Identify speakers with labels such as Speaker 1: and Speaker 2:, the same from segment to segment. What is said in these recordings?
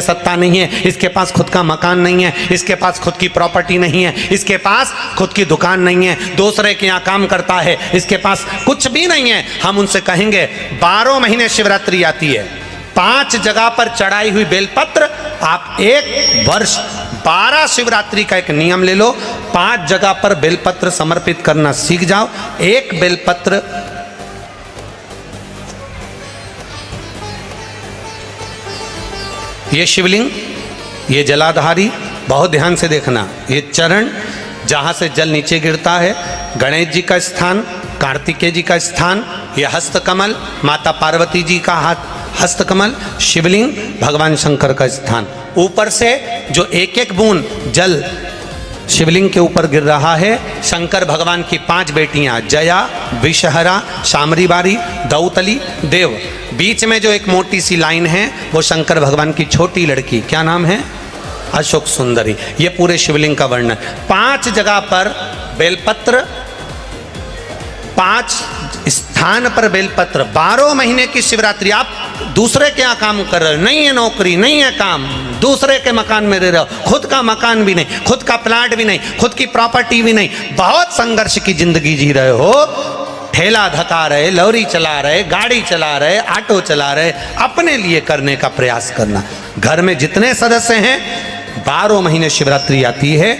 Speaker 1: सत्ता नहीं है, इसके पास खुद का मकान नहीं है, इसके पास खुद की प्रॉपर्टी नहीं है, इसके पास खुद की दुकान नहीं है, दूसरे के यहाँ काम करता है, इसके पास कुछ भी नहीं है, हम उनसे कहेंगे 12 महीने शिवरात्रि आती है, 5 जगह पर चढ़ाई हुई बेलपत्र, आप 1 वर्ष 12 शिवरात्रि का एक नियम ले लो, 5 जगह पर बेलपत्र समर्पित करना सीख जाओ। एक बेलपत्र ये शिवलिंग, ये जलाधारी, बहुत ध्यान से देखना, ये चरण जहाँ से जल नीचे गिरता है, गणेश जी का स्थान, कार्तिकेय जी का स्थान, यह हस्तकमल, माता पार्वती जी का हस्तकमल, शिवलिंग, भगवान शंकर का स्थान। ऊपर से जो एक एक बूंद जल शिवलिंग के ऊपर गिर रहा है, शंकर भगवान की 5 बेटियां, जया, विषहरा, शामरीबारी, दौतली, देव। बीच में जो एक मोटी सी लाइन है वो शंकर भगवान की छोटी लड़की, क्या नाम है? अशोक सुंदरी। ये पूरे शिवलिंग का वर्णन। 5 जगह पर बेलपत्र, 5 स्थान पर बेलपत्र, 12 महीने की शिवरात्रि। आप दूसरे के यहाँ काम कर रहे हो, नहीं है नौकरी, नहीं है काम, दूसरे के मकान में रह रहे हो, खुद का मकान भी नहीं, खुद का प्लाट भी नहीं, खुद की प्रॉपर्टी भी नहीं, बहुत संघर्ष की जिंदगी जी रहे हो, ठेला धका रहे, लॉरी चला रहे, गाड़ी चला रहे, ऑटो चला रहे, अपने लिए करने का प्रयास करना। घर में जितने सदस्य हैं, 12 महीने शिवरात्रि आती है,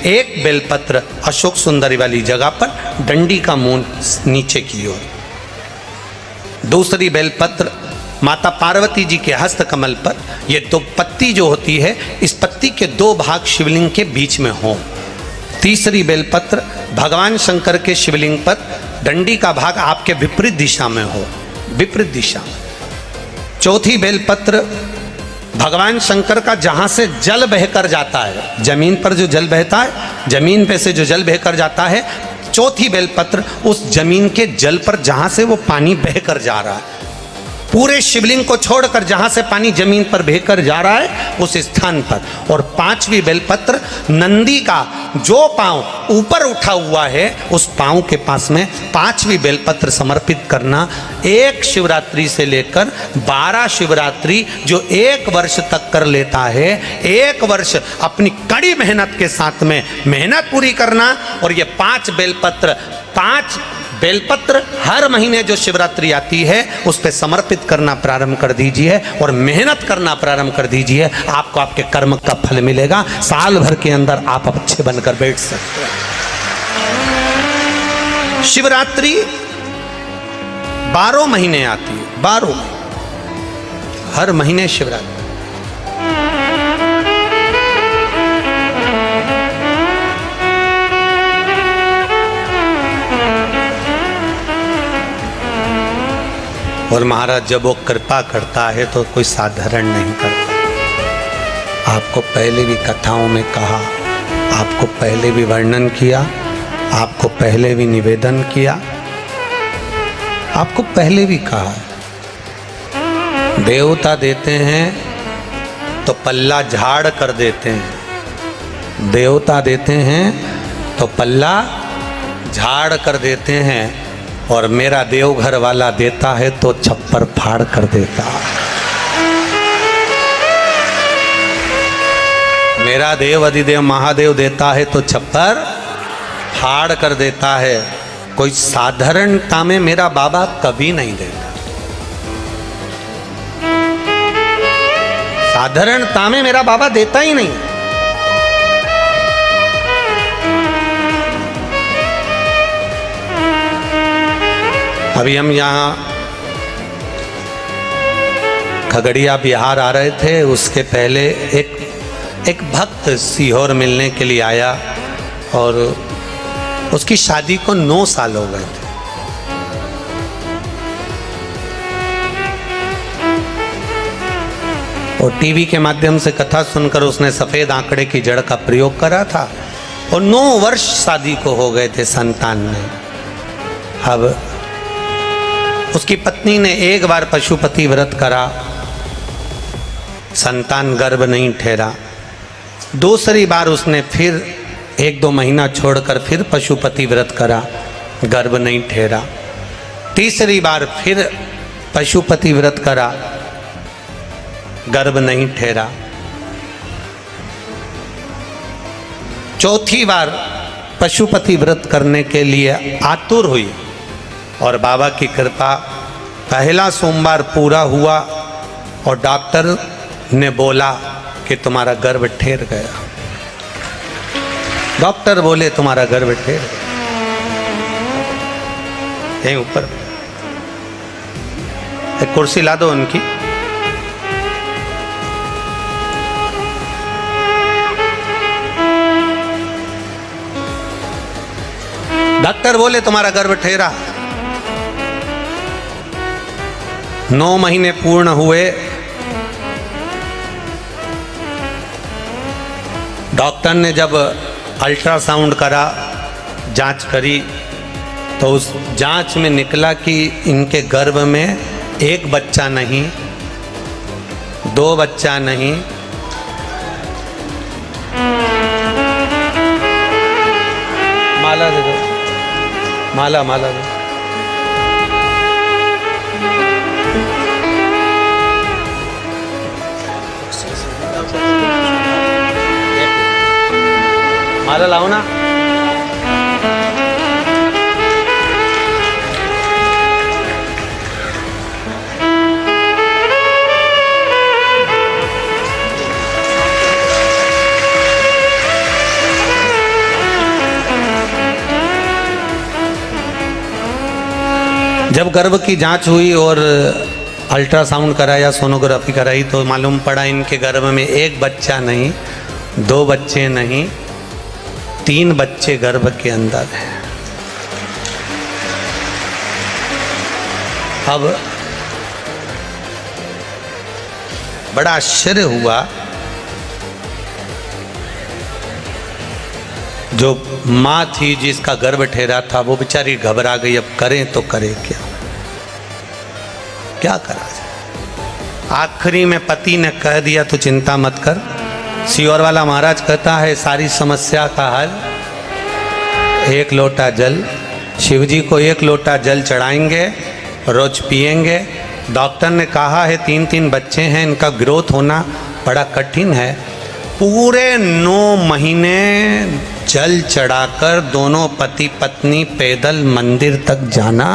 Speaker 1: एक बेलपत्र अशोक सुंदरी वाली जगह पर, डंडी का मुंह नीचे की ओर। दूसरी बेलपत्र माता पार्वती जी के हस्तकमल पर, ये 2 पत्ती जो होती है, इस पत्ती के 2 भाग शिवलिंग के बीच में हो। तीसरी बेलपत्र भगवान शंकर के शिवलिंग पर, डंडी का भाग आपके विपरीत दिशा में हो, विपरीत दिशा। चौथी बेलपत्र भगवान शंकर का जहाँ से जल बहकर जाता है, जमीन पर जो जल बहता है, जमीन पे से जो जल बहकर जाता है, चौथी बेलपत्र उस जमीन के जल पर जहाँ से वो पानी बहकर जा रहा है, पूरे शिवलिंग को छोड़कर जहाँ से पानी जमीन पर बहकर जा रहा है उस स्थान पर। और 5वीं बेलपत्र नंदी का जो पांव ऊपर उठा हुआ है, उस पांव के पास में 5वीं बेलपत्र समर्पित करना। एक शिवरात्रि से लेकर 12 शिवरात्रि जो 1 वर्ष तक कर लेता है, 1 वर्ष अपनी कड़ी मेहनत के साथ में मेहनत पूरी करना। और ये 5 बेलपत्र हर महीने जो शिवरात्रि आती है उस पर समर्पित करना प्रारंभ कर दीजिए और मेहनत करना प्रारंभ कर दीजिए। आपको आपके कर्म का फल मिलेगा। साल भर के अंदर आप अच्छे बनकर बैठ सकते हैं। शिवरात्रि 12 महीने आती है, 12 हर महीने शिवरात्रि। और महाराज जब वो कृपा करता है तो कोई साधारण नहीं करता। आपको पहले भी कथाओं में कहा, आपको पहले भी वर्णन किया, आपको पहले भी निवेदन किया, आपको पहले भी कहा, देवता देते हैं तो पल्ला झाड़ कर देते हैं, देवता देते हैं तो पल्ला झाड़ कर देते हैं, और मेरा देवघर वाला देता है तो छप्पर फाड़ कर देता है। मेरा देव अधिदेव महादेव देता है तो छप्पर फाड़ कर देता है। कोई साधारणता में मेरा बाबा कभी नहीं देता, साधारणता में मेरा बाबा देता ही नहीं। अभी हम यहाँ खगड़िया बिहार आ रहे थे, उसके पहले एक भक्त सीहोर मिलने के लिए आया और उसकी शादी को 9 साल हो गए थे। और टीवी के माध्यम से कथा सुनकर उसने सफेद आंकड़े की जड़ का प्रयोग करा था और 9 वर्ष शादी को हो गए थे संतान में। अब उसकी पत्नी ने एक बार पशुपति व्रत करा, संतान गर्भ नहीं ठहरा। दूसरी बार उसने फिर 1-2 महीना छोड़कर फिर पशुपति व्रत करा, गर्भ नहीं ठहरा। तीसरी बार फिर पशुपति व्रत करा, गर्भ नहीं ठहरा। चौथी बार पशुपति व्रत करने के लिए आतुर हुई और बाबा की कृपा, पहला सोमवार पूरा हुआ और डॉक्टर ने बोला कि तुम्हारा गर्भ ठेर गया। डॉक्टर बोले तुम्हारा गर्भ ठेर गया। यहीं ऊपर एक कुर्सी ला दो उनकी। डॉक्टर बोले तुम्हारा गर्भ ठेरा। 9 महीने पूर्ण हुए। डॉक्टर ने जब अल्ट्रासाउंड करा, जांच करी, तो उस जांच में निकला कि इनके गर्भ में एक बच्चा नहीं, 2 बच्चा नहीं, माला दे दो, माला माला दो। माला लाओ ना। जब गर्भ की जांच हुई और अल्ट्रासाउंड कराया, सोनोग्राफी कराई, तो मालूम पड़ा इनके गर्भ में एक बच्चा नहीं, 2 बच्चे नहीं, 3 बच्चे गर्भ के अंदर हैं। अब बड़ा आश्चर्य हुआ। जो माँ थी जिसका गर्भ ठहरा था वो बेचारी घबरा गई। अब करें तो करें क्या, क्या करा जाए। आखिरी में पति ने कह दिया तो चिंता मत कर। सियोर वाला महाराज कहता है सारी समस्या का हल 1 लोटा जल। शिव जी को 1 लोटा जल चढ़ाएंगे, रोज पिएंगे। डॉक्टर ने कहा है 3-3 बच्चे हैं, इनका ग्रोथ होना बड़ा कठिन है। पूरे 9 महीने जल चढ़ाकर दोनों पति पत्नी पैदल मंदिर तक जाना,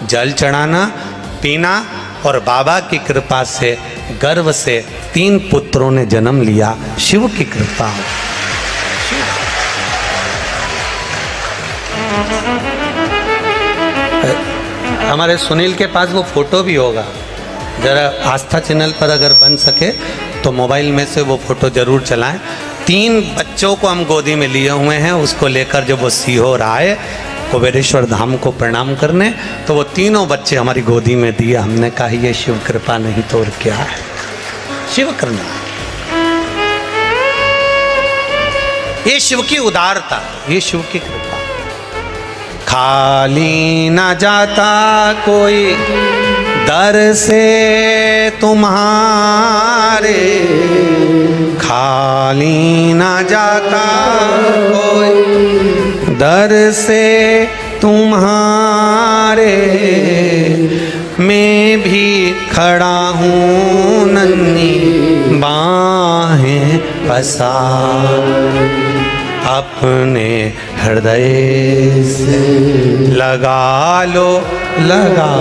Speaker 1: जल चढ़ाना, पीना, और बाबा की कृपा से गर्भ से 3 पुत्रों ने जन्म लिया। शिव की कृपा हो। हमारे सुनील के पास वो फोटो भी होगा, जरा आस्था चैनल पर अगर बन सके तो मोबाइल में से वो फोटो जरूर चलाएं। 3 बच्चों को हम गोदी में लिए हुए हैं। उसको लेकर जब वो सीहोर आए कुबेरेश्वर धाम को प्रणाम करने, तो वो तीनों बच्चे हमारी गोदी में दिए। हमने कहा ये शिव कृपा नहीं तो और क्या है, शिव करना, ये शिव की उदारता, ये शिव की कृपा। खाली ना जाता कोई दर से तुम्हारे, खाली ना जाता कोई दर से तुम्हारे। मैं भी खड़ा हूँ नन्ही बाहें पसार, अपने हृदय से लगा लो, लगा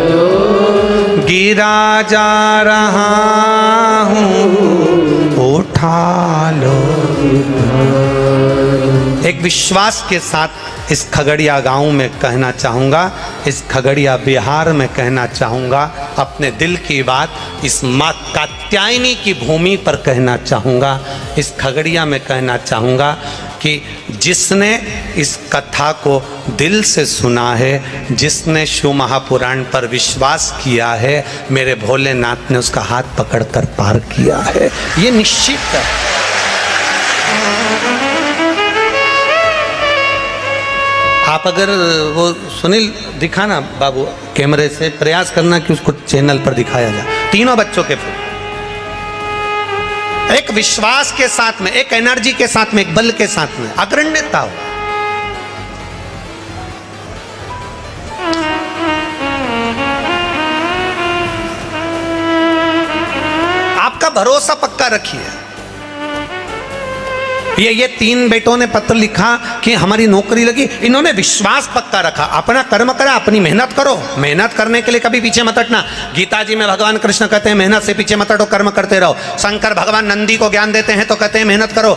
Speaker 1: लो। गिरा जा रहा हूँ, उठा लो। एक विश्वास के साथ इस खगड़िया गांव में कहना चाहूँगा, इस खगड़िया बिहार में कहना चाहूँगा, अपने दिल की बात इस माँ कात्यायनी की भूमि पर कहना चाहूँगा, इस खगड़िया में कहना चाहूँगा कि जिसने इस कथा को दिल से सुना है, जिसने शिव महापुराण पर विश्वास किया है, मेरे भोलेनाथ ने उसका हाथ पकड़कर पार किया है, ये निश्चित है। आप अगर वो सुनील दिखाना बाबू, कैमरे से प्रयास करना कि उसको चैनल पर दिखाया जाए। तीनों बच्चों के फोटो एक विश्वास के साथ में, एक एनर्जी के साथ में, एक बल के साथ में, अग्रण्यता हो। आपका भरोसा पक्का रखिए। ये 3 बेटों ने पत्र लिखा कि हमारी नौकरी लगी। इन्होंने विश्वास पक्का रखा, अपना कर्म करा, अपनी मेहनत करो, मेहनत करने के लिए कभी पीछे मत हटना। गीता जी में भगवान कृष्ण कहते हैं मेहनत से पीछे मत हटो, कर्म करते रहो। शंकर भगवान नंदी को ज्ञान देते हैं तो कहते हैं मेहनत करो,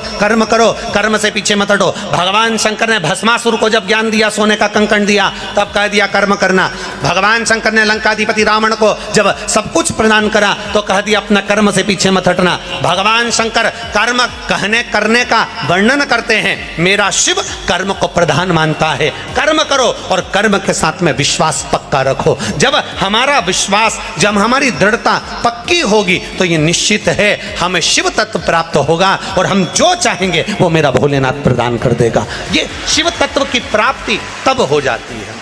Speaker 1: कर्म से पीछे मत हटो। भगवान शंकर ने भस्मासुर को जब ज्ञान दिया, सोने का कंकण दिया, तब कह दिया कर्म करना। भगवान शंकर ने लंकाधिपति रावण को जब सब कुछ प्रदान करा तो कह दिया अपना कर्म से पीछे मत हटना। भगवान शंकर कर्म कहने करने का वर्णन करते हैं, मेरा शिव कर्म को प्रधान मानता है। कर्म करो और कर्म के साथ में विश्वास पक्का रखो। जब हमारा विश्वास, जब हमारी दृढ़ता पक्की होगी तो ये निश्चित है हमें शिव तत्व प्राप्त होगा और हम जो चाहेंगे वो मेरा भोलेनाथ प्रदान कर देगा। ये शिव तत्व की प्राप्ति तब हो जाती है।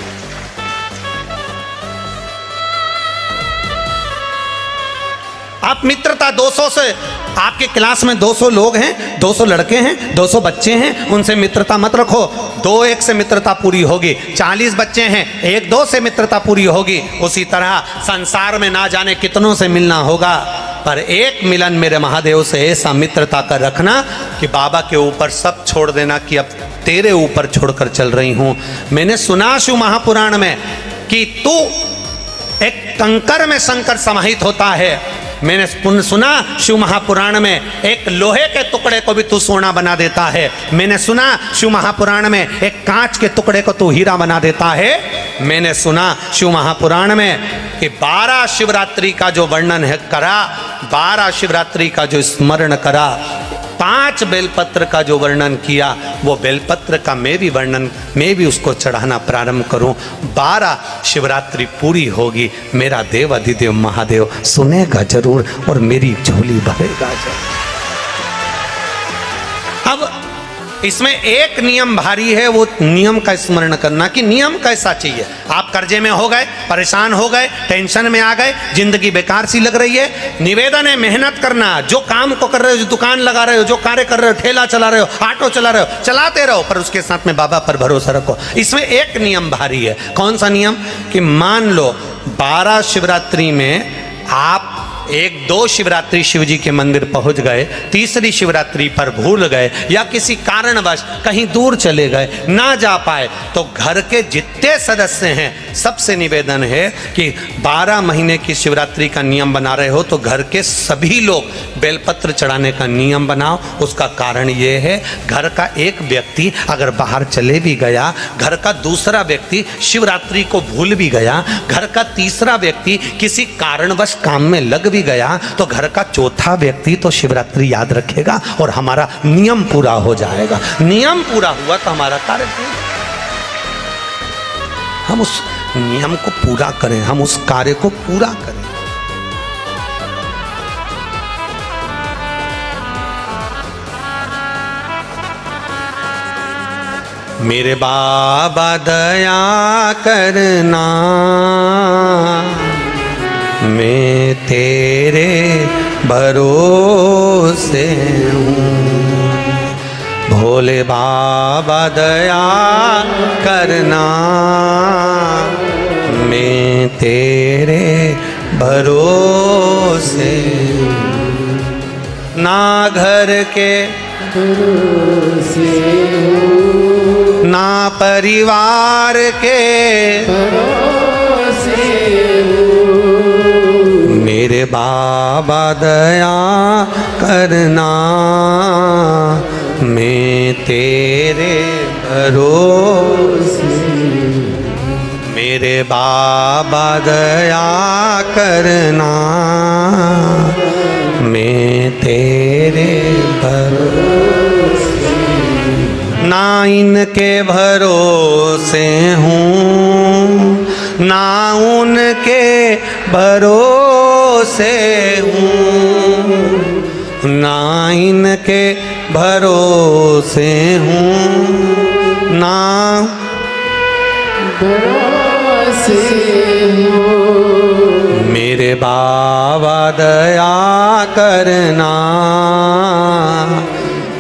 Speaker 1: आप मित्रता 200 से, आपके क्लास में 200 लोग हैं, 200 लड़के हैं, 200 बच्चे हैं, उनसे मित्रता मत रखो। 2-1 से मित्रता पूरी होगी। 40 बच्चे हैं, 1-2 से मित्रता पूरी होगी। उसी तरह संसार में ना जाने कितनों से मिलना होगा, पर एक मिलन मेरे महादेव से ऐसा मित्रता कर रखना कि बाबा के ऊपर सब छोड़ देना कि अब तेरे ऊपर छोड़कर चल रही हूं। मैंने सुना शिव महापुराण में कि तू एक कंकर में शंकर समाहित होता है। मैंने सुना शिव महापुराण में एक लोहे के टुकड़े को भी तू सोना बना देता है। मैंने सुना शिव महापुराण में एक कांच के टुकड़े को तू हीरा बना देता है। मैंने सुना शिव महापुराण में कि 12 शिवरात्रि का जो वर्णन है करा, 12 शिवरात्रि का जो स्मरण करा, 5 बेलपत्र का जो वर्णन किया, वो बेलपत्र का मैं भी उसको चढ़ाना प्रारंभ करूं। 12 शिवरात्रि पूरी होगी, मेरा देव अधिदेव महादेव सुनेगा जरूर और मेरी झोली भरेगा जरूर। अब इसमें एक नियम भारी है, वो नियम का स्मरण करना कि नियम कैसा चाहिए। आप कर्जे में हो गए, परेशान हो गए, टेंशन में आ गए, जिंदगी बेकार सी लग रही है, निवेदन है मेहनत करना। जो काम को कर रहे हो, जो दुकान लगा रहे हो, जो कार्य कर रहे हो, ठेला चला रहे हो, ऑटो चला रहे हो, चलाते रहो, पर उसके साथ में बाबा पर भरोसा रखो। इसमें एक नियम भारी है। कौन सा नियम? कि मान लो 12 शिवरात्रि में आप 1-2 शिवरात्रि शिव जी के मंदिर पहुंच गए, तीसरी शिवरात्रि पर भूल गए या किसी कारणवश कहीं दूर चले गए, ना जा पाए, तो घर के जितने सदस्य हैं सबसे निवेदन है कि 12 महीने की शिवरात्रि का नियम बना रहे हो तो घर के सभी लोग बेलपत्र चढ़ाने का नियम बनाओ। उसका कारण ये है, घर का एक व्यक्ति अगर बाहर चले भी गया, घर का दूसरा व्यक्ति शिवरात्रि को भूल भी गया, घर का तीसरा व्यक्ति किसी कारणवश काम में लग भी गया, तो घर का चौथा व्यक्ति तो शिवरात्रि याद रखेगा और हमारा नियम पूरा हो जाएगा। नियम पूरा हुआ तो हमारा कार्य पूरा। हम उस नियम को पूरा करें, हम उस कार्य को पूरा करें। मेरे बाबा दया करना, मैं तेरे भरोसे हूँ। भोले बाबा दया करना, मैं तेरे भरोसे हूँ। ना घर के भरोसे हूँ, ना परिवार के भरोसे हूँ। मेरे बाबा दया करना, मैं तेरे भरोसे। मेरे बाबा दया करना, मैं तेरे भरोसे। ना इनके भरोसे हूँ, ना उनके भरोसे हूँ, ना इनके भरोसे हूँ, ना भरोसे हूँ। मेरे बाबा दया करना,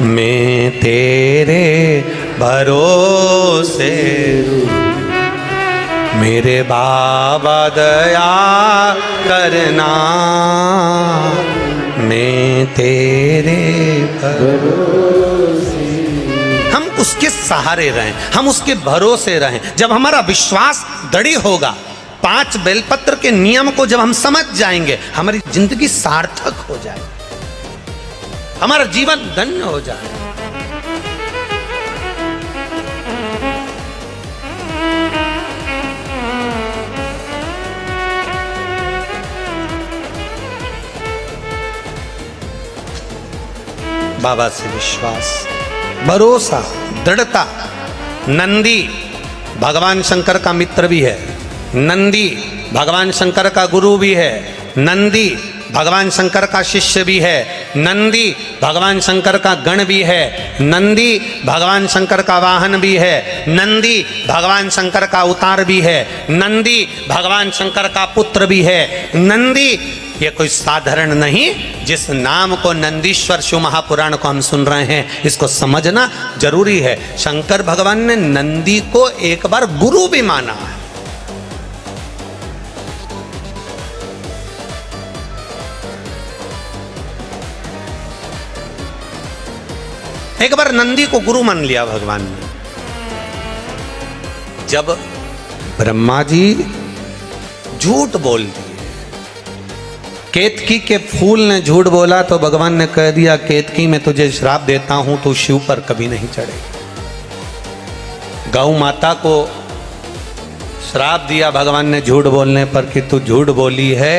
Speaker 1: मैं तेरे भरोसे हूँ। मेरे बाबा दया करना, मैं तेरे भरोसे। हम उसके सहारे रहें, हम उसके भरोसे रहें। जब हमारा विश्वास दृढ़ होगा, 5 बेलपत्र के नियम को जब हम समझ जाएंगे, हमारी जिंदगी सार्थक हो जाए, हमारा जीवन धन्य हो जाए। बाबा से विश्वास, भरोसा, दृढ़ता। नंदी भगवान शंकर का मित्र भी है, नंदी भगवान शंकर का गुरु भी है, नंदी भगवान शंकर का शिष्य भी है, नंदी भगवान शंकर का गण भी है, नंदी भगवान शंकर का वाहन भी है, नंदी भगवान शंकर का अवतार भी है, नंदी भगवान शंकर का पुत्र भी है। नंदी ये कोई साधारण नहीं। जिस नाम को नंदीश्वर शिव महापुराण को हम सुन रहे हैं, इसको समझना जरूरी है। शंकर भगवान ने नंदी को एक बार गुरु भी माना है। एक बार नंदी को गुरु मान लिया भगवान ने। जब ब्रह्मा जी झूठ बोल दिए, केतकी के फूल ने झूठ बोला तो भगवान ने कह दिया, केतकी मैं तुझे श्राप देता हूं, तू शिव पर कभी नहीं चढ़ेगी। गौ माता को श्राप दिया भगवान ने झूठ बोलने पर कि तू झूठ बोली है,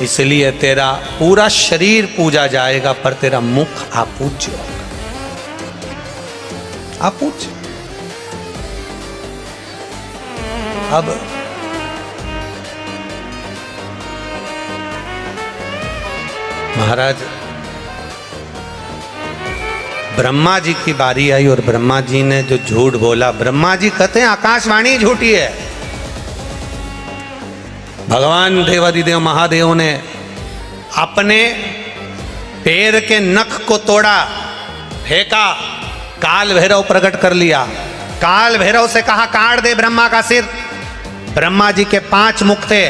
Speaker 1: इसलिए तेरा पूरा शरीर पूजा जाएगा पर तेरा मुख अपूज्य होगा। अपूज्य। अब महाराज ब्रह्मा जी की बारी आई और ब्रह्मा जी ने जो झूठ बोला, ब्रह्मा जी कहते हैं आकाशवाणी झूठी है। भगवान देवादिदेव महादेव ने अपने पैर के नख को तोड़ा, फेंका, काल भैरव प्रकट कर लिया। काल भैरव से कहा काट दे ब्रह्मा का सिर। ब्रह्मा जी के 5 मुख थे,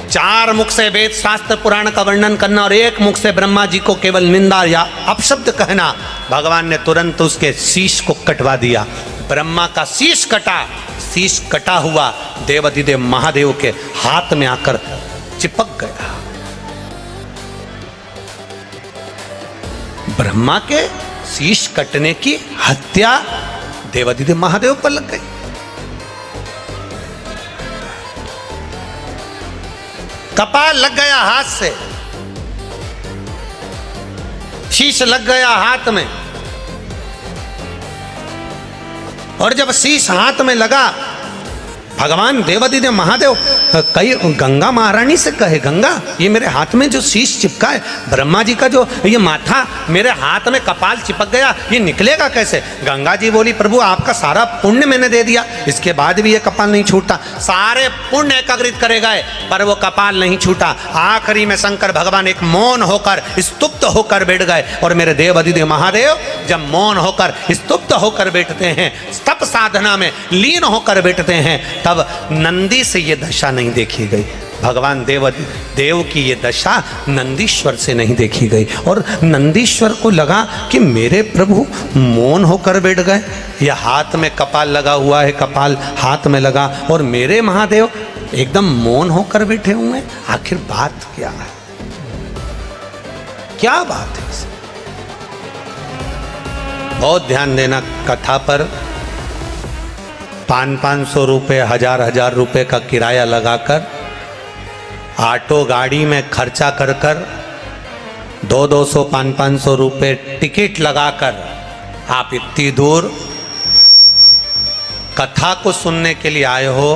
Speaker 1: 4 मुख से वेद शास्त्र पुराण का वर्णन करना और 1 मुख से ब्रह्मा जी को केवल निंदा या अपशब्द कहना। भगवान ने तुरंत उसके शीश को कटवा दिया। ब्रह्मा का शीश कटा, शीश कटा हुआ देवादिदेव महादेव के हाथ में आकर चिपक गया। ब्रह्मा के शीश कटने की हत्या देवादिदेव महादेव पर लग गई। कपाल लग गया हाथ से, शीश लग गया हाथ में, और जब शीश हाथ में लगा, भगवान देवादिदेव महादेव कई गंगा महारानी से कहे, गंगा ये मेरे हाथ में जो शीश चिपका है, ब्रह्मा जी का जो ये माथा मेरे हाथ में कपाल चिपक गया, ये निकलेगा कैसे? गंगा जी बोली प्रभु आपका सारा पुण्य मैंने दे दिया, इसके बाद भी ये कपाल नहीं छूटता। सारे पुण्य एकाग्रित करे गए पर वो कपाल नहीं छूटा। आखिरी में शंकर भगवान एक मौन होकर स्तुप्त होकर बैठ गए। और मेरे देवादिदेव महादेव जब मौन होकर स्तुप्त होकर बैठते हैं, तप साधना में लीन होकर बैठते हैं, तब नंदी से ये दशा नहीं देखी गई। भगवान देव की ये दशा नंदीश्वर से नहीं देखी गई। और नंदीश्वर को लगा कि मेरे प्रभु मौन होकर बैठ गए, यह हाथ में कपाल लगा हुआ है, कपाल हाथ में लगा, और मेरे महादेव एकदम मौन होकर बैठे हुए, आखिर बात क्या है? क्या बात है? बहुत ध्यान देना कथा पर। 500-500 रुपये, 1000-1000 रुपये का किराया लगाकर, ऑटो गाड़ी में खर्चा कर कर 200-500 रुपये टिकट लगाकर आप इतनी दूर कथा को सुनने के लिए आए हो।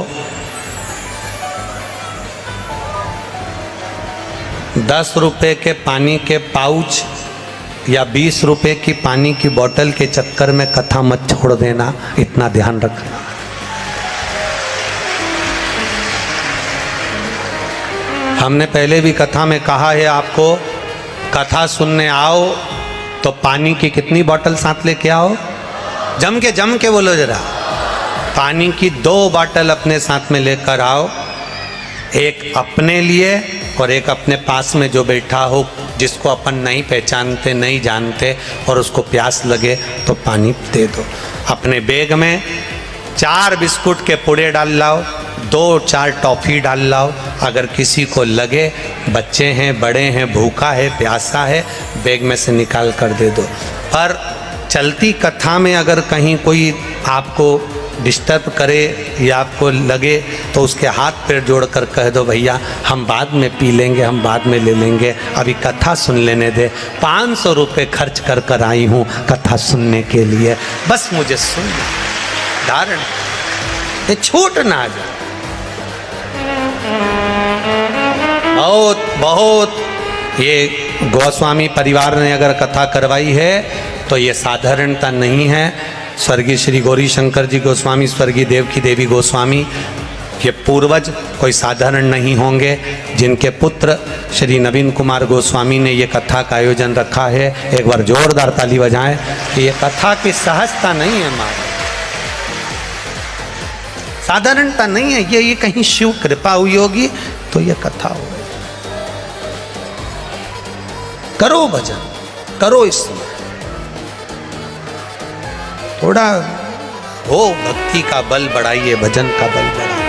Speaker 1: 10 रुपये के पानी के पाउच या 20 रुपये की पानी की बोतल के चक्कर में कथा मत छोड़ देना, इतना ध्यान रखना। हमने पहले भी कथा में कहा है आपको, कथा सुनने आओ तो पानी की कितनी बोतल साथ लेके आओ? जम के बोलो जरा। पानी की 2 बोतल अपने साथ में लेकर आओ, एक अपने लिए और एक अपने पास में जो बैठा हो, जिसको अपन नहीं पहचानते, नहीं जानते, और उसको प्यास लगे तो पानी दे दो। अपने बैग में 4 बिस्कुट के पुड़े डाल लाओ, 2-4 टॉफ़ी डाल लाओ। अगर किसी को लगे, बच्चे हैं, बड़े हैं, भूखा है, प्यासा है, बैग में से निकाल कर दे दो। पर चलती कथा में अगर कहीं कोई आपको डिस्टर्ब करे या आपको लगे तो उसके हाथ पैर जोड़कर कह दो, भैया हम बाद में पी लेंगे, हम बाद में ले लेंगे, अभी कथा सुन लेने दे। 500 रुपये खर्च कर कर आई हूँ कथा सुनने के लिए, बस मुझे सुन धारण, ये छूट ना जाए। बहुत बहुत ये गोस्वामी परिवार ने अगर कथा करवाई है तो ये साधारणता नहीं है। स्वर्गीय श्री गौरी शंकर जी गोस्वामी, स्वर्गीय देवकी देवी गोस्वामी, ये पूर्वज कोई साधारण नहीं होंगे, जिनके पुत्र श्री नवीन कुमार गोस्वामी ने ये कथा का आयोजन रखा है। एक बार जोरदार ताली बजाएं कि ये कथा की सहजता नहीं है, हमारी साधारणता नहीं है, ये कहीं शिव कृपा हुई होगी तो ये कथा हो गई। करो भजन, करो, इसमें थोड़ा हो भक्ति का बल बढ़ाइए, भजन का बल बढ़ाइए।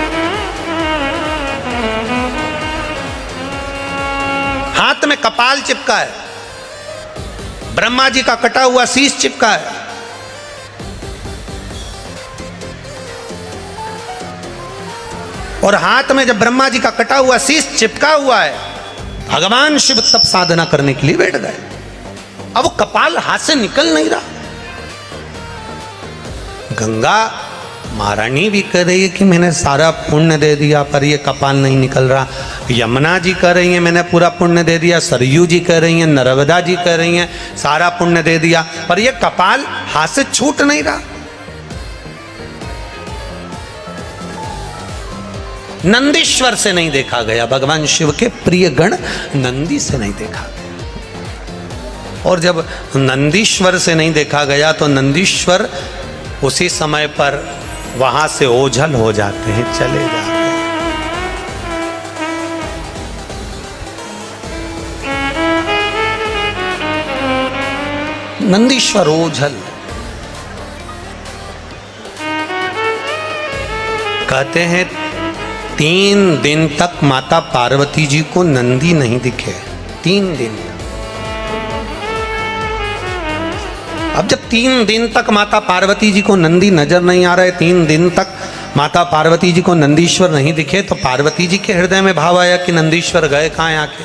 Speaker 1: हाथ में कपाल चिपका है, ब्रह्मा जी का कटा हुआ शीश चिपका है, और हाथ में जब ब्रह्मा जी का कटा हुआ शीश चिपका हुआ है, भगवान शिव तप साधना करने के लिए बैठ गए। अब वो कपाल हाथ से निकल नहीं रहा। गंगा महारानी भी कह रही है कि मैंने सारा पुण्य दे दिया, पर ये कपाल नहीं निकल रहा। यमुना जी कह रही हैं मैंने पूरा पुण्य दे दिया, सरयू जी कह रही हैं, नर्मदा जी कह रही हैं सारा पुण्य दे दिया, पर ये कपाल हाथ से छूट नहीं रहा। नंदीश्वर से नहीं देखा गया, भगवान शिव के प्रिय गण नंदी से नहीं देखा गया। और जब नंदीश्वर से नहीं देखा गया तो नंदीश्वर उसी समय पर वहां से ओझल हो जाते हैं, चले जाते हैं। नंदीश्वर ओझल, कहते हैं 3 दिन तक माता पार्वती जी को नंदी नहीं दिखे, 3 दिन। अब जब 3 दिन तक माता पार्वती जी को नंदी नजर नहीं आ रहे, 3 दिन तक माता पार्वती जी को नंदीश्वर नहीं दिखे, तो पार्वती जी के हृदय में भाव आया कि नंदीश्वर गए कहाँ आके।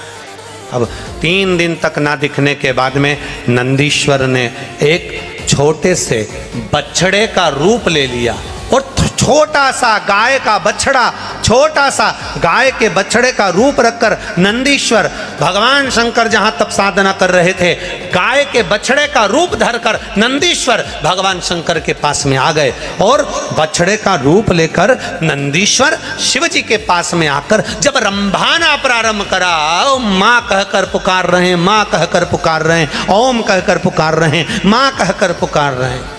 Speaker 1: अब 3 दिन तक ना दिखने के बाद में नंदीश्वर ने एक छोटे से बछड़े का रूप ले लिया, और छोटा सा गाय का बछड़ा, छोटा सा गाय के बछड़े का रूप रखकर नंदीश्वर, भगवान शंकर जहां तप साधना कर रहे थे, गाय के बछड़े का रूप धरकर नंदीश्वर भगवान शंकर के पास में आ गए। और बछड़े का रूप लेकर नंदीश्वर शिव जी के पास में आकर जब रंभाना प्रारंभ करा, माँ कहकर पुकार रहे हैं, माँ कहकर पुकार रहे हैं, ओम कहकर पुकार रहे हैं, माँ कहकर पुकार रहे हैं।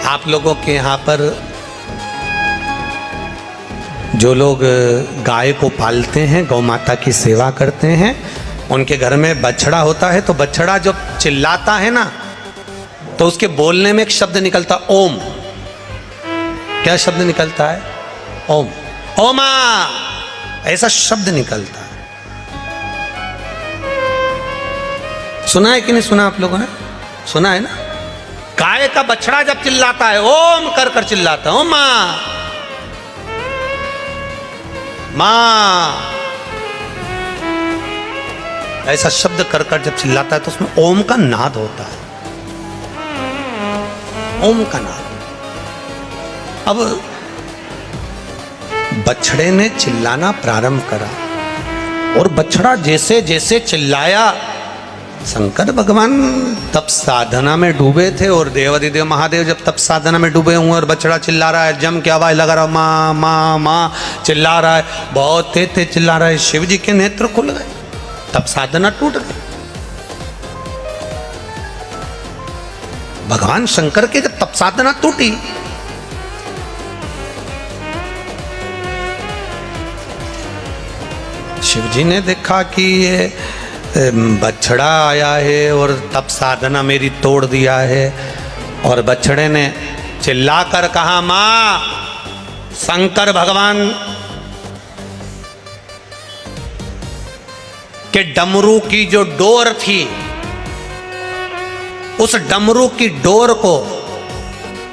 Speaker 1: आप लोगों के यहाँ पर जो लोग गाय को पालते हैं, गौ माता की सेवा करते हैं, उनके घर में बछड़ा होता है, तो बछड़ा जब चिल्लाता है ना, तो उसके बोलने में एक शब्द निकलता, ओम। क्या शब्द निकलता है? ओम। ओमा, ऐसा शब्द निकलता है। सुना है कि नहीं सुना आप लोगों ने? सुना है ना? गाय का बछड़ा जब चिल्लाता है, ओम कर कर चिल्लाता है, ओम माँ माँ, ऐसा शब्द कर कर जब चिल्लाता है तो उसमें ओम का नाद होता है, ओम का नाद। अब बछड़े ने चिल्लाना प्रारंभ करा, और बछड़ा जैसे जैसे चिल्लाया, शंकर भगवान तप साधना में डूबे थे, और देवाधिदेव महादेव जब तप साधना में डूबे हुए और बछड़ा चिल्ला रहा है, जम के आवाज लगा रहा, माँ माँ माँ चिल्ला रहा है, बहुत तेज चिल्ला रहा है, शिव जी के नेत्र खुल गए, तप साधना टूट गई। भगवान शंकर के तप साधना टूटी। शिव जी ने देखा कि ये बछड़ा आया है और तप साधना मेरी तोड़ दिया है, और बछड़े ने चिल्लाकर कहा, मां, शंकर भगवान के डमरू की जो डोर थी, उस डमरू की डोर को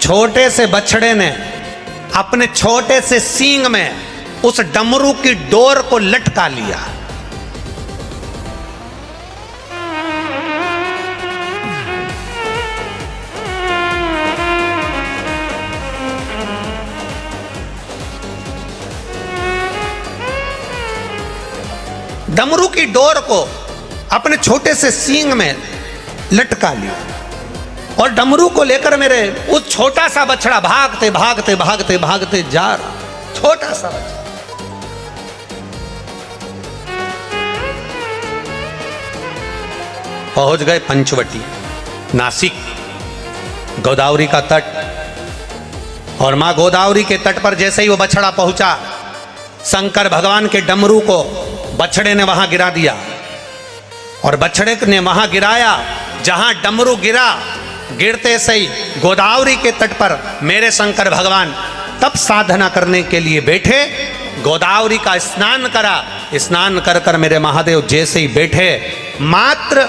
Speaker 1: छोटे से बछड़े ने अपने छोटे से सींग में उस डमरू की डोर को लटका लिया। डमरू की डोर को अपने छोटे से सींग में लटका लिया, और डमरू को लेकर मेरे उस छोटा सा बछड़ा भागते भागते भागते भागते जा रहा। छोटा सा बछड़ा पहुंच गए पंचवटी, नासिक, गोदावरी का तट। और मां गोदावरी के तट पर जैसे ही वो बछड़ा पहुंचा, शंकर भगवान के डमरू को बछड़े ने वहां गिरा दिया, और बछड़े ने वहां गिराया जहां डमरू गिरा। गिरते से ही गोदावरी के तट पर मेरे शंकर भगवान तप साधना करने के लिए बैठे। गोदावरी का स्नान करा। स्नान कर कर मेरे महादेव जैसे ही बैठे, मात्र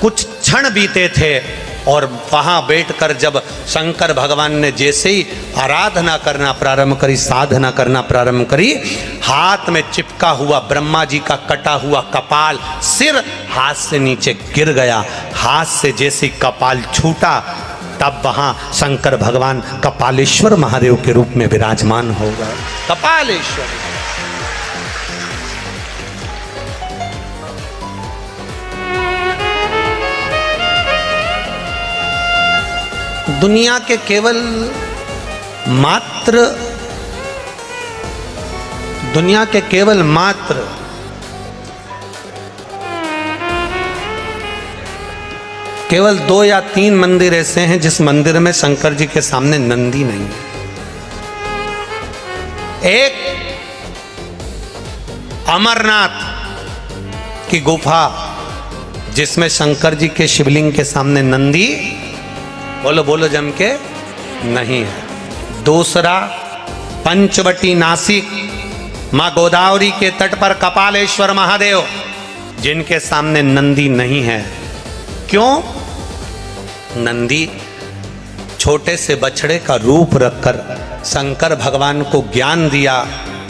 Speaker 1: कुछ क्षण बीते थे, और वहां बैठकर जब शंकर भगवान ने जैसे ही आराधना करना प्रारंभ करी, साधना करना प्रारंभ करी, हाथ में चिपका हुआ ब्रह्मा जी का कटा हुआ कपाल, सिर हाथ से नीचे गिर गया। हाथ से जैसे कपाल छूटा, तब वहां शंकर भगवान कपालेश्वर महादेव के रूप में विराजमान हो गए। कपालेश्वर दुनिया के केवल मात्र केवल 2 या 3 मंदिर ऐसे हैं जिस मंदिर में शंकर जी के सामने नंदी नहीं है। एक अमरनाथ की गुफा, जिसमें शंकर जी के शिवलिंग के सामने नंदी, बोलो बोलो जम के, नहीं है। दूसरा पंचवटी, नासिक, मां गोदावरी के तट पर कपालेश्वर महादेव, जिनके सामने नंदी नहीं है। क्यों? नंदी छोटे से बछड़े का रूप रखकर शंकर भगवान को ज्ञान दिया,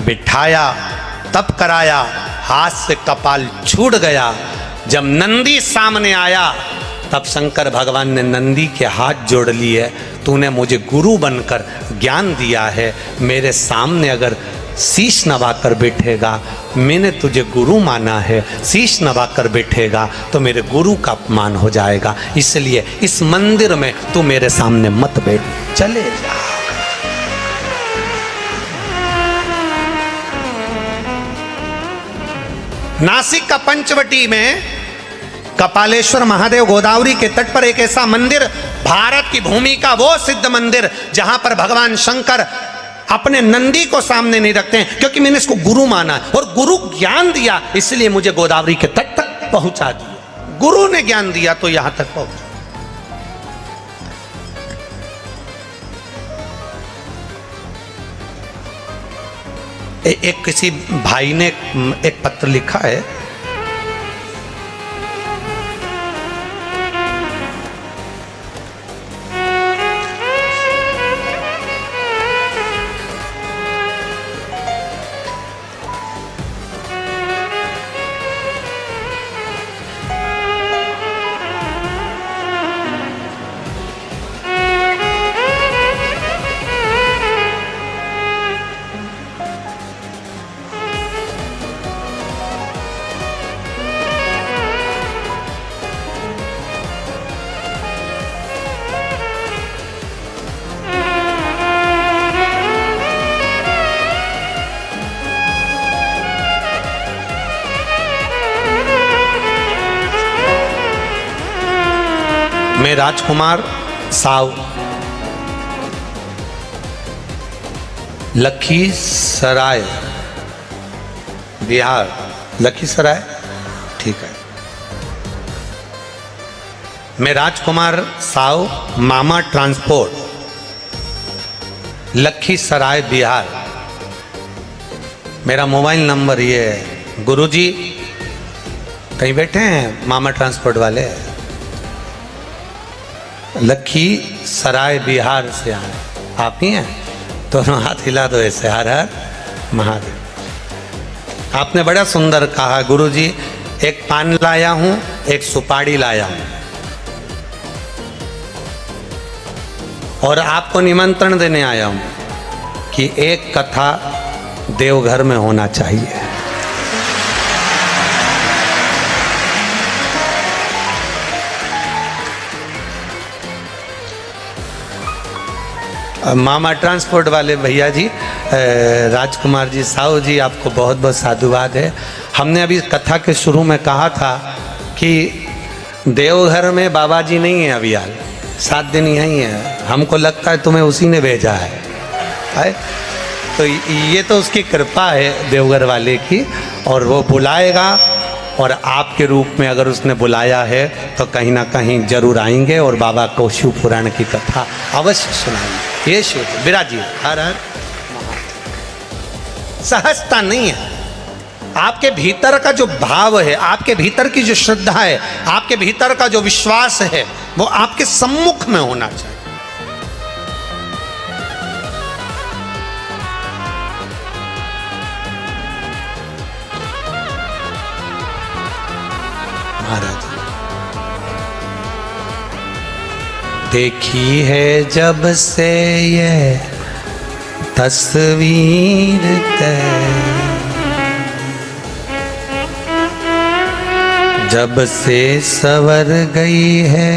Speaker 1: बिठाया, तप कराया, हाथ से कपाल छूट गया। जब नंदी सामने आया, तब शंकर भगवान ने नंदी के हाथ जोड़ लिए। तूने मुझे गुरु बनकर ज्ञान दिया है, मेरे सामने अगर शीश नवाकर बैठेगा, मैंने तुझे गुरु माना है, शीश नवाकर बैठेगा तो मेरे गुरु का अपमान हो जाएगा, इसलिए इस मंदिर में तू मेरे सामने मत बैठ, चले जा। नासिक का पंचवटी में कपालेश्वर महादेव गोदावरी के तट पर एक ऐसा मंदिर, भारत की भूमि का वो सिद्ध मंदिर जहां पर भगवान शंकर अपने नंदी को सामने नहीं रखते हैं, क्योंकि मैंने इसको गुरु माना और गुरु ज्ञान दिया, इसलिए मुझे गोदावरी के तट तक पहुंचा दिया। गुरु ने ज्ञान दिया तो यहां तक पहुंचा। एक किसी भाई ने एक पत्र लिखा है, मैं राजकुमार साव, लखीसराय बिहार, लखीसराय, ठीक है। मैं राजकुमार साव, मामा ट्रांसपोर्ट, लखीसराय बिहार। मेरा मोबाइल नंबर ये है। गुरुजी कहीं बैठे हैं मामा ट्रांसपोर्ट वाले? लखीसराय बिहार से आए, आप ही हैं? दोनों हाथ हिला दो ऐसे, हर हर महादेव। आपने बड़ा सुंदर कहा गुरुजी, एक पान लाया हूं, एक सुपारी लाया हूं, और आपको निमंत्रण देने आया हूं कि एक कथा देवघर में होना चाहिए। मामा ट्रांसपोर्ट वाले भैया जी, राजकुमार जी, साहू जी, आपको बहुत बहुत साधुवाद है। हमने अभी कथा के शुरू में कहा था कि देवघर में बाबा जी नहीं है अभी हाल, 7 दिन यहीं है। हमको लगता है तुम्हें उसी ने भेजा है? तो ये तो उसकी कृपा है देवघर वाले की, और वो बुलाएगा, और आपके रूप में अगर उसने बुलाया है तो कहीं ना कहीं जरूर आएंगे और बाबा को शिव पुराण की कथा अवश्य सुनाएंगे। ये शिव विराजी, हर हर सहजता नहीं है। आपके भीतर का जो भाव है, आपके भीतर की जो श्रद्धा है, आपके भीतर का जो विश्वास है, वो आपके सम्मुख में होना चाहिए। महाराज देखी है जब से ये तस्वीर जब से सवर गई है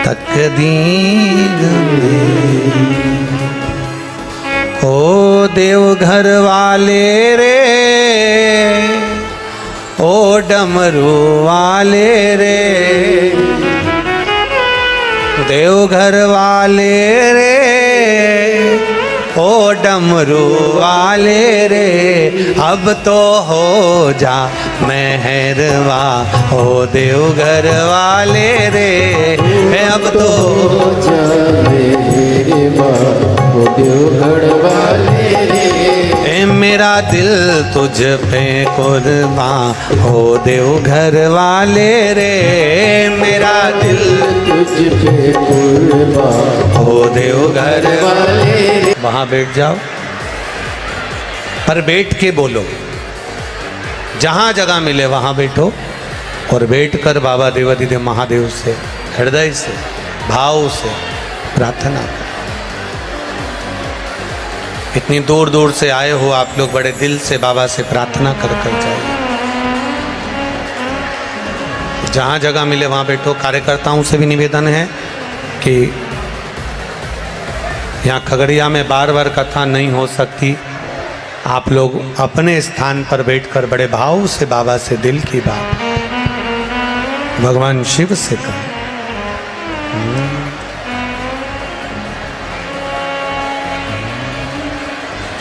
Speaker 1: तकदीर में, ओ देवघर वाले रे, ओ डमरू वाले रे, देवघर वाले रे, ओ डमरू वाले रे, अब तो हो जा मेहरवा, ओ देवघर वाले रे, अब तो हो जा मेहरवा, ओ देवघर वाले रे, मेरा दिल तुझ पे कुर्बान, हो देवघर वाले रे, मेरा दिल तुझ पे कुर्बान, हो देवघर वाले रे। वहां बैठ जाओ, पर बैठ के बोलो, जहां जगह मिले वहां बैठो, और बैठकर बाबा देवाधिदेव महादेव से हृदय से भाव से प्रार्थना करो। इतनी दूर दूर से आए हो आप लोग, बड़े दिल से बाबा से प्रार्थना कर कर जाइए। जहाँ जगह मिले वहाँ बैठो। कार्यकर्ताओं से भी निवेदन है कि यहाँ खगड़िया में बार बार कथा नहीं हो सकती, आप लोग अपने स्थान पर बैठकर बड़े भाव से बाबा से दिल की बात भगवान शिव से करें।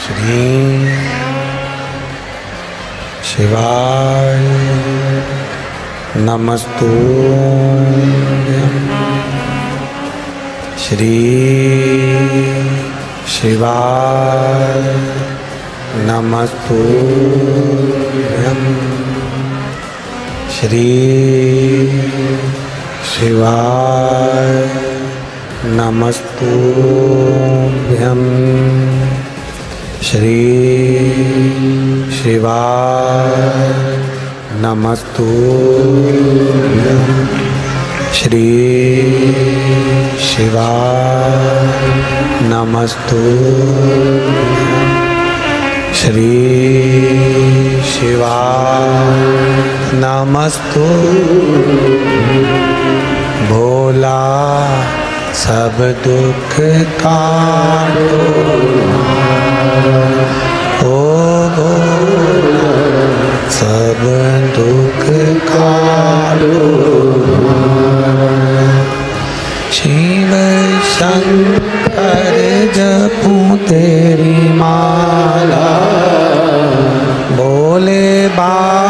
Speaker 1: श्री शिवाय नमस्तुभ्यं, श्री शिवाय नमस्तुभ्यं, श्री शिवाय नमस्तुभ्यं, श्री शिवाय नमस्तुभ्यं, श्री शिवाय नमस्तुभ्यं, श्री शिवाय नमस्तुभ्यं। भोला सब दुख काटो, ओ भोला सब दुख काटो, शिव कृपा